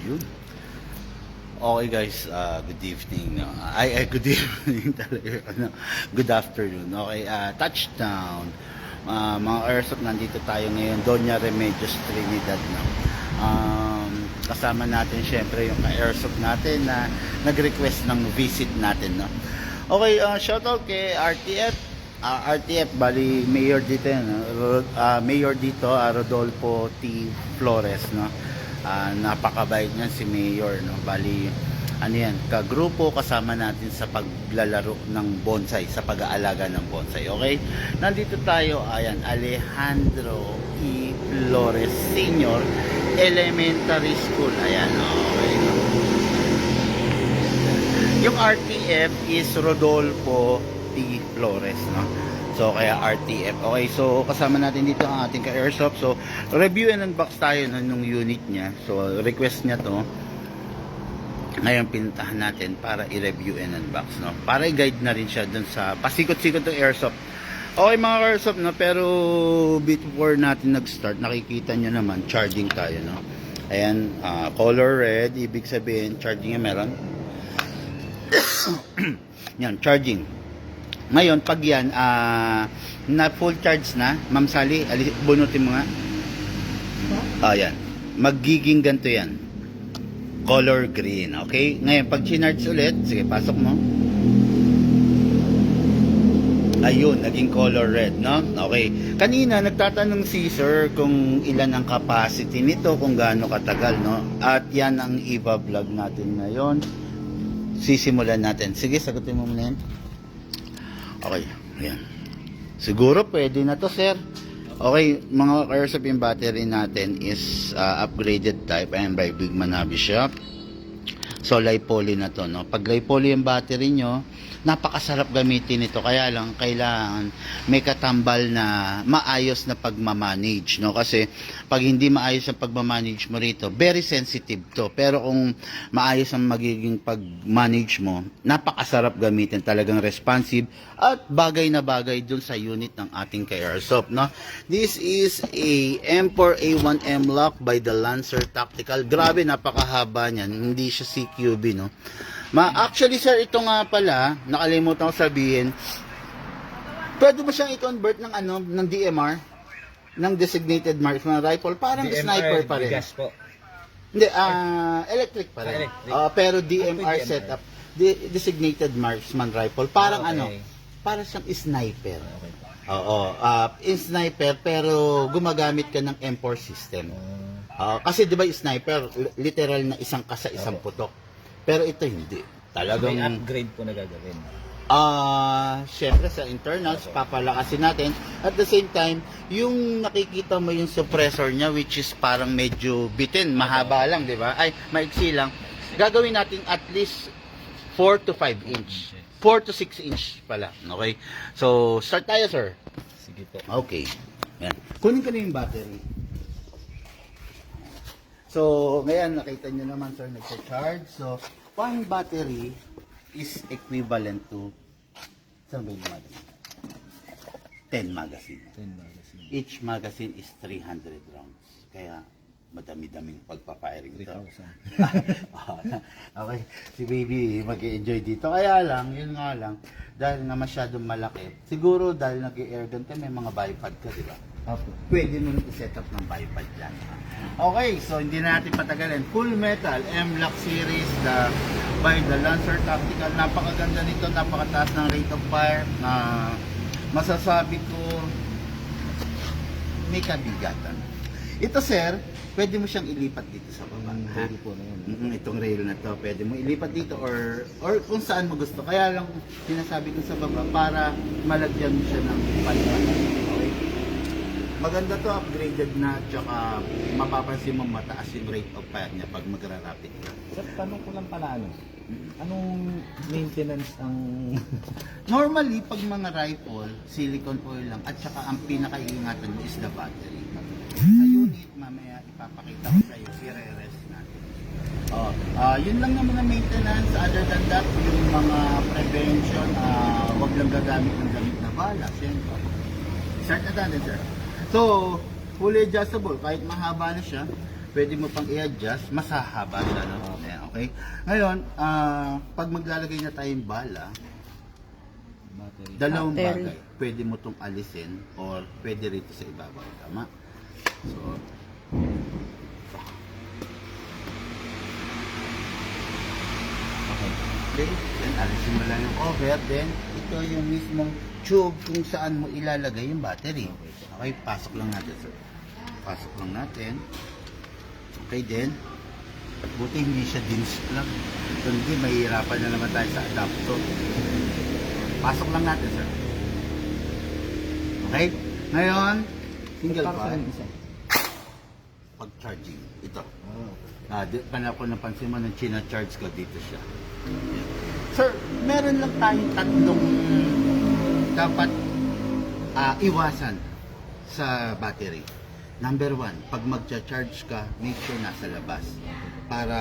Yun. Okay guys, good evening. Good evening talaga. Good afternoon. Okay, touchdown. Mga airsoft, nandito tayo ngayon. Doña Remedios Trinidad. No? Kasama natin syempre yung ka-airsoft natin na nag-request ng visit natin. No? Okay, shoutout kay RTF. RTF, bali mayor dito yan. Mayor dito, Rodolfo T. Flores. No? Napakabait niyan si Mayor, no? Bali, ano yan, kagrupo kasama natin sa paglalaro ng bonsai, sa pag-aalaga ng bonsai, okay? Nandito tayo, ayan, Alejandro E. Flores Senior Elementary School, ayan, okay. Yung RTF is Rodolfo T. Flores, no? So, kaya RTF. Okay, so kasama natin dito ang ating ka-airsoft. So, review and unbox tayo nung unit niya. So, request niya to. Ngayon, pinuntahan natin para i-review and unbox, no? Para i-guide na rin siya dun sa pasikot-sikot ng airsoft. Okay, mga airsoft, no? Pero before natin nag-start, nakikita nyo naman, charging tayo, no? Ayan, color red. Ibig sabihin, charging niya meron. Yan, charging. Ngayon, pag yan, na full charge na, Ma'am Sally, bunutin mo nga. Ayan. Magiging ganito yan. Color green, okay? Ngayon, pag chinarge ulit, sige, pasok mo. Ayun, naging color red, no? Okay. Kanina, nagtatanong si Sir kung ilan ang capacity nito, kung gaano katagal, no? At yan ang i-vlog natin ngayon. Sisimulan natin. Sige, sagutin mo muna yan. Okay, ayan. Siguro pwede na to, sir. Okay, mga airsoft, yung battery natin is upgraded type and by Big Manabi Shop. So, li-poly na to, no? Pag li-poly yung battery nyo, napakasarap gamitin ito. Kaya lang, kailangan may katambal na maayos na pagmamanage, no? Kasi, pag hindi maayos ang pagmamanage mo rito, very sensitive to. Pero kung maayos ang magiging pagmanage mo, napakasarap gamitin. Talagang responsive at bagay na bagay dun sa unit ng ating ka-airsoft, no? This is a M4A1M lock by the Lancer Tactical. Grabe, napakahaba niyan. Hindi siya CQB, no? Actually, sir, ito nga pala, nakalimutan ko sabihin, pwede mo siyang i-convert ng ng DMR, ng designated marksman rifle, parang DMR, sniper pa rin. Gas po. Hindi, electric pa rin. Electric. Pero DMR setup, designated marksman rifle, parang para siyang sniper. Okay. Oo, sniper, pero gumagamit ka ng M4 system. Kasi di ba sniper, literal na isang kasa, isang putok. Pero ito hindi. Talagang may upgrade po na gagawin. Syempre sa internals, papalakasin natin. At the same time, yung nakikita mo yung suppressor niya, which is parang medyo bitin, mahaba lang, di ba? Ay, maiksi lang. Gagawin natin at least 4 to 5 inch. 4 to 6 inch pala. Okay? So, start tayo, sir. Sige po. Okay. Yan. Kunin ko na yung battery. So, ngayon, nakita nyo naman, sir, nagsa-charge. So, one battery is equivalent to saan ba yung magazine? 10 magazine. 10 magazine. Each magazine is 300 rounds. Kaya, madami-daming pagpapiring ito. 3,000. Okay. Si baby mag-enjoy dito. Kaya lang, yun nga lang, dahil nga masyadong malaki, siguro dahil nag-airgun ka, may mga bipod ka, di ba? Pwede mo i-set up ng bipod lang. Okay, so hindi na natin patagalin. Full Metal M-Lock Series by the Lancer Tactical. Napakaganda nito, napakataas ng rate of fire na masasabi ko may kabigatan. Ito, sir, pwede mo siyang ilipat dito sa baba. Rail po na yun. Itong rail na to, pwede mo ilipat dito or kung saan mo gusto. Kaya lang sinasabi ko sa baba para malagyan mo siya ng palitan. Okay? Maganda to, upgraded na, tsaka mapapansin mo mataas yung rate of fire niya pag magra-rapid ka. Sir, tanong ko lang pala anong maintenance ang... Normally, pag mga rifle, silicone oil lang, at tsaka ang pinaka-iingatan mo is the battery. Sa unit, mamaya ipapakita ko sa iyo, i-re-rest natin. Yun lang naman ang maintenance. Other than that, yung mga prevention, wag lang gagamit ng gamit na bala. Siyempre. Start na natin, sir. So, fully adjustable. Kahit mahaba na siya, pwede mo pang i-adjust, mas hahaba siya, no? Ayan, okay? Ngayon, pag maglalagay na tayong bala, Battery. dalawang Battery. bagay. Pwede mo itong alisin or pwede rito sa ibabaw. Tama? So, okay. Then, alisin mo lang yung cover. Then, ito yung mismong tube kung saan mo ilalagay yung battery. Okay, pasok lang natin, sir. Pasok lang natin. Okay, then, buti hindi siya DINS lang. Kung hindi, mahihirapan na naman tayo sa adapter. Pasok lang natin, sir. Okay? Ngayon, single Para bar. saan isa? Pag charging. Ito. Oh. Di pa na ako napansin mo nung china-charge ko dito siya. Sir, meron lang tayong tatlong dapat iwasan sa battery. Number 1, pag magcha-charge ka, make sure nasa labas para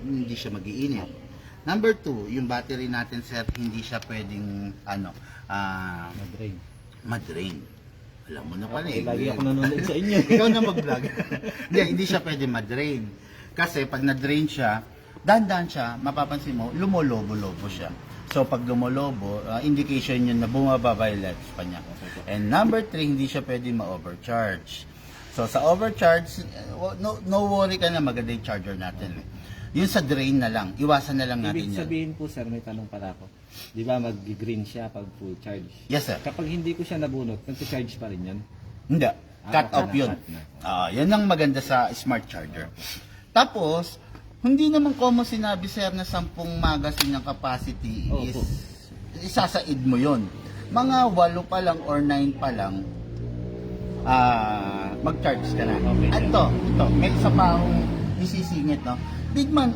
hindi siya mag-iinit. Number 2, yung battery natin, sir, hindi siya pwedeng Mag-drain. mag-drain. Alam mo na pala eh. Lagi ako nanonood sa inyo. Ikaw na mag-vlog. hindi siya pwede ma-drain. Kasi pag na-drain siya, dandan siya, mapapansin mo, lumolobo-lobo siya. So pag lumolobo, indication yun na bumababa yung lifespan niya. And number 3, hindi siya pwede ma-overcharge. So sa overcharge, no worry ka na, maganda yung charger natin. Yun sa drain na lang, iwasan na lang natin Ibig yan. sabihin po sir, may tanong pala ako. Di ba mag-green siya pag full charge? Yes, sir. Kapag hindi ko siya nabunot, nag-charge pa rin yan? Hindi. Cut okay off na, yun. cut na. Yan ang maganda sa smart charger. Tapos, hindi naman common sinabi, sir, na 10 magazine ng capacity is Opo. isasaid mo yon. Mga 8 pa lang or 9 pa lang, mag-charge ka na. Okay. At ito, may isa pa akong isisingit, no? Big man,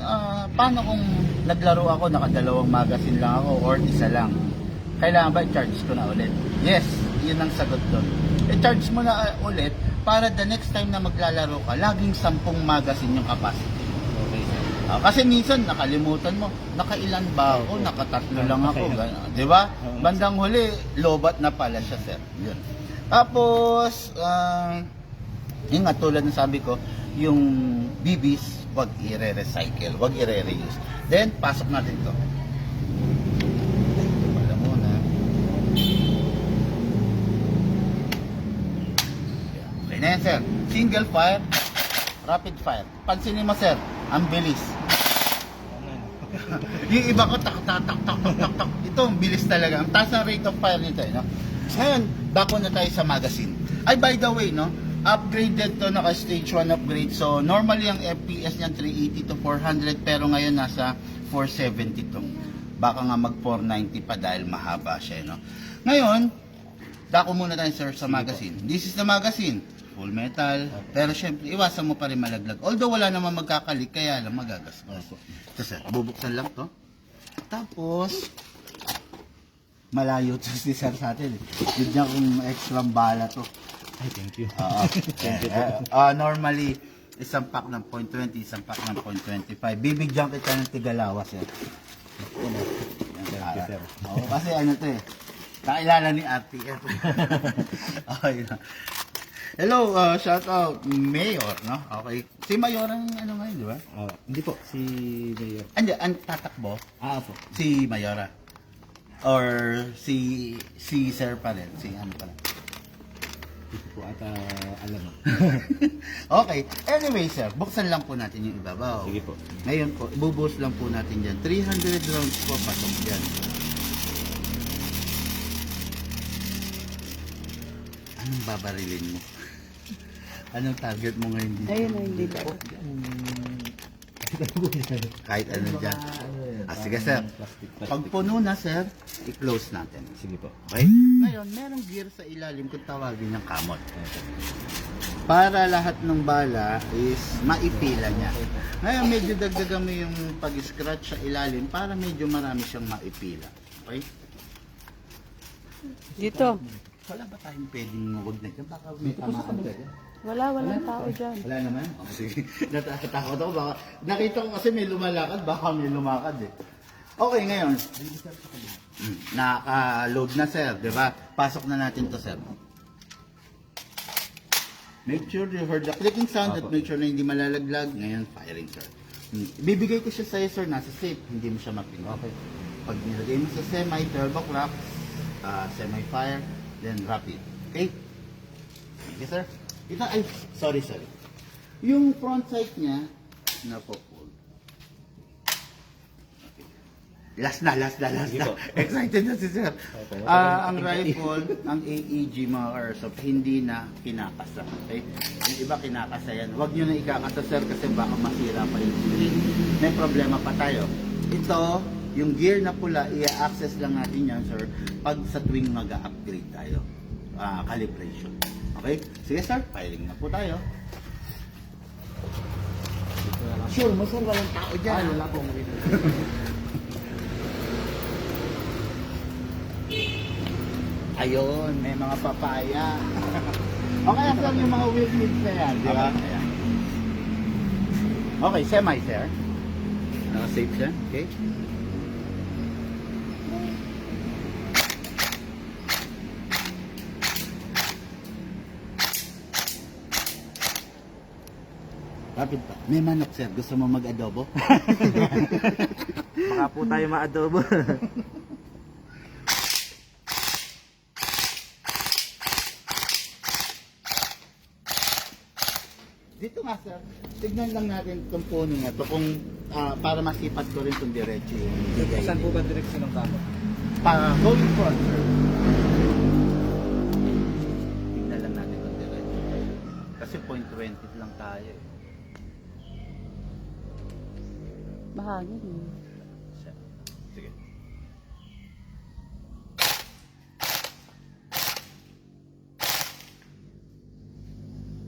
paano kung naglaro ako, nakadalawang magazine lang ako or isa lang? Kailangan ba i-charge ko na ulit? Yes, yun ang sagot doon. I-charge mo na ulit para the next time na maglalaro ka, laging 10 magazine yung capacity. Okay sir. Kasi minsan nakalimutan mo, nakailan ba ako, nakatatlo lang ako, Okay. di ba? Bandang huli, lobat na pala siya, sir. Yun. Tapos, yung nga tulad ng sabi ko, yung BBs, wag i-recycle, wag i-reuse. Then, pasok natin to. Wala muna. Okay na yan, sir. Single fire, rapid fire. Pansinin mo, sir, ang bilis. Yung iba ko, tak. Ito, ang bilis talaga. Ang taas ng rate of fire nito, no? Ngayon, bako na tayo sa magazine. Ay, by the way, no? Upgraded to, naka stage 1 upgrade. So, normally ang FPS niyan 380 to 400, pero ngayon nasa 470 to. Baka nga mag 490 pa dahil mahaba siya, no? Ngayon, dako muna tayo, sir, sa magazine. This is the magazine. Full metal. Pero syempre, iwasan mo pa rin malaglag. Although wala naman magkakalik, kaya lang magagasgas. Ito, sir, bubuksan lang to. Tapos, malayo to si sir sa atin. Yun niya kung extra bala to. Ay, thank you. Normally, isang pack ng 0.20, isang pack ng 0.25. Bibigyan kita ng tigalawas, sir. Thank you, sir. Kasi ano to eh, kakilala ni RTF. Okay na. Hello, shout out Mayor, no? Okay. Si Mayor ang ano ngayon, di ba? Hindi po, si Mayor. Ang tatakbo, Po. si Mayora. Or si Sir pa rin, si ano pala. Hindi po ata alam mo. Okay. Anyway, sir, buksan lang po natin yung ibabaw. Sige po. Ngayon po, ibubuhos lang po natin dyan. 300 rounds po pasok dyan. Anong babarilin mo? Anong target mo ngayon dito? Ayun, hindi ba? Kahit ano dyan. Sige, sir. Pag puno na, sir, i-close natin. Sige po. Okay? Ngayon, merong gear sa ilalim kung tawagin ng kamot. Para lahat ng bala is maipila niya. Ngayon, medyo dagdagan mo yung pag-scratch sa ilalim para medyo marami siyang maipila. Okay? Dito. Wala ba tayong pwedeng huwag na dyan? Baka may tamaan tayo. Walang tao dyan. Wala naman? Oh, sige. Natatakot ako. Baka, nakita ko kasi may lumalakad. Baka may lumakad eh. Okay, ngayon. Naka-load na, sir. Diba? Pasok na natin to, sir. Make sure you heard the clicking sound at Opo. make sure na hindi malalaglag. Ngayon, firing, sir. Bibigay ko siya sa'yo, sir, nasa safe. Hindi mo siya mapindot. Okay. Pag nilagay mo sa semi, turbo clock, semi-fire, then rapid. Okay? Okay, sir? Ito, ay, sorry. Yung front sight niya, napo-pull. Last na. Sige po. Excited na si sir. Okay. Ang rifle, ang AEG mga airsoft, hindi na kinakasa. Okay? Yung iba kinakasa yan. Huwag nyo na ikakasa sir kasi baka masira pa yung screen. May problema pa tayo. Ito, yung gear na pula, i-access lang natin yan sir pag sa tuwing mag-upgrade tayo. Calibration. Okay? Sige sir, firing na po tayo. Sure mo sir, walang tao dyan. Wala pong makita. Ayun, may mga papaya. Okay, sir, yung mga wheel meats na yan, di ba? Ayan. Okay, semi, sir. Naka-safe siya, okay? Rapid pa. May manok, sir. Gusto mo mag-adobo? Baka po tayo ma-adobo. Dito nga sir, tignan lang natin itong puno na to kung para masipat ko rin itong diretso yung bigay. Saan po ba direksyon ng kamo? Going front sir. Tignan lang natin itong diretso. Kasi 0.20 lang tayo eh. Bahagin eh. Sige.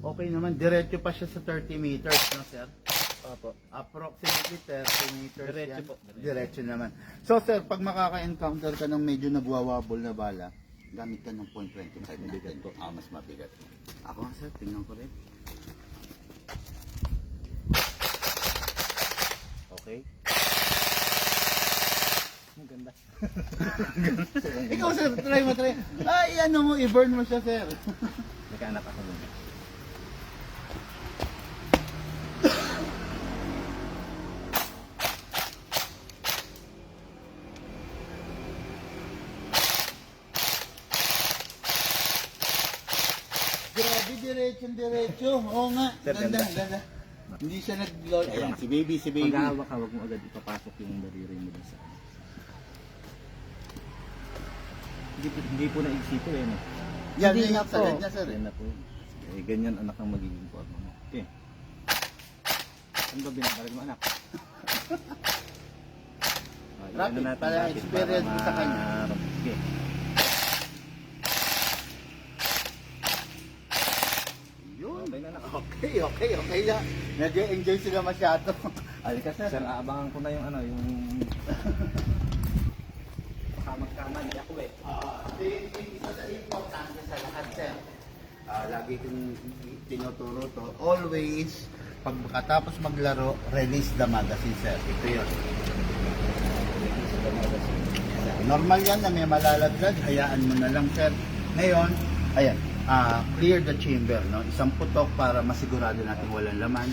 Okay naman, diretso pa siya sa 30 meters, no sir? Opo. Approximately 30 meters Diretso yan. po. Diretso naman. So sir, pag makaka-encounter ka ng medyo nagwawabol na bala, gamit ka ng 0.25 natin. Mas mabigat. Ako nga sir, tingnan ko rin. Okay. Ang ganda. Ikaw sir, try mo. Ay, ano mo, i-burn mo siya sir. Nagkaanap ako nun. Grabe, diretso. Oo nga, Sir, ganda. ganda. Hindi siya nag-load. Ayan, si baby. Pag hawak ka, huwag mo agad ipapasok yung daliri mo dun sa ano. Hindi po naisip eh, no? Yan, Hindi yung na po. salad niya sir. Yan na po yun. Eh, ganyan anak ang magiging forma mo. Okay. Ano ba binabalik mo anak? Rapid, para experience mo sa kanya. Okay. Yun. Okay na anak. Okay na. Nag-enjoy sila masyado. Alika sir. Sir, aabangan ko na yung ano, yung... Baka magkamali ako eh. Isa sa importante sa lahat sir. Lagi kong tinuturo to. Always, pagkatapos maglaro, release the magazine sir. Ito yun. Normal yan na may malalaglag, hayaan mo na lang sir. Ngayon, ayan, clear the chamber, no? Isang putok para masigurado natin walang laman.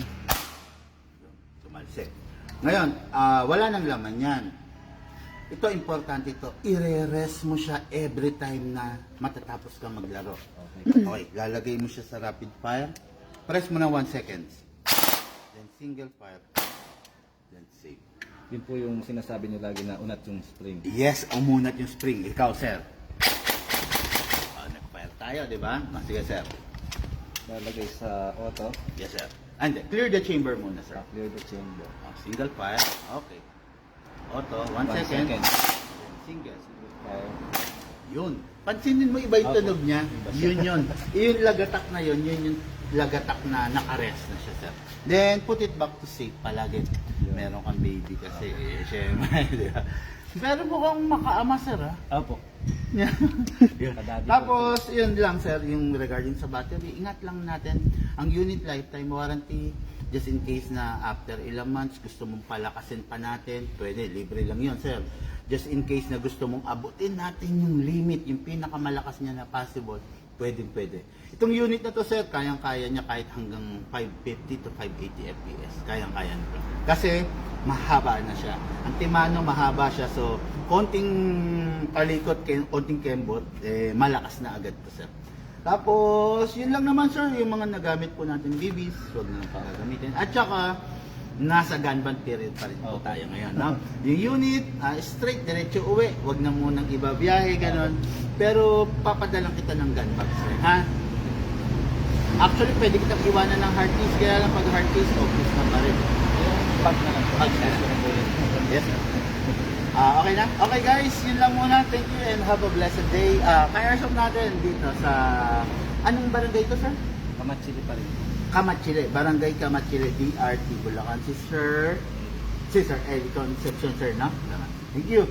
Tumalsik. Ngayon, wala nang laman yan. Ito, importante ito. I-re-rest mo siya every time na matatapos ka maglaro. Okay, lalagay mo siya sa rapid fire. Press mo na 1 seconds. Then single fire. Then save. Yun po yung sinasabi niyo lagi na unat yung spring. Yes, umunat yung spring. Ikaw, sir. Nag-fire tayo, di ba? Sige, sir. Lalagay sa auto. Yes, sir. And clear the chamber muna, sir. Clear the chamber. Single fire. Okay. Auto, 1 1 second. second. Single. Okay. Yun. Pansinin mo iba yung tunog niya. Yun. Yung lagatak na yun yung lagatak na naka-rest na siya, sir. Then, put it back to safe palagi. Meron kang baby kasi, syempre, di ba? Pero mukhang makaama, sir, ha? Opo. Yun. Kadadi Tapos, yun lang, sir, yung regarding sa battery, ingat lang natin, ang unit lifetime warranty, just in case na after ilang months, gusto mong palakasin pa natin, pwede, libre lang yun, sir. Just in case na gusto mong abutin natin yung limit, yung pinakamalakas niya na possible, Pwede. Itong unit na to, sir, kayang-kaya niya kahit hanggang 550 to 580 FPS. Kayang-kaya nito. Kasi mahaba na siya. Ang Timano mahaba siya, so konting palikot, konting kembot, malakas na agad to, sir. Tapos, yun lang naman, sir, yung mga nagamit po natin BBs, huwag na gamitin. At saka, nasa gunband period pa rin po tayo ngayon, no? Yung unit, straight, diretso uwi. Huwag na munang iba biyahe, ganon. Pero, papadalang kita ng gunbag, sir, ha? Actually, pwede kitang iwanan ng hard case, kaya lang pag hard case, obvious na pa rin. Yung bag na lang po. Bag na lang. Yes, sir. Okay na? Okay guys, yun lang muna. Thank you and have a blessed day. Ka-airshop natin dito sa... Anong barangay to, sir? Kamatsili pa rin. Kamatsili. Barangay Kamatsili, DRT, Bulacan. Si Sir Eddie Concepcion, sir, no? Thank you.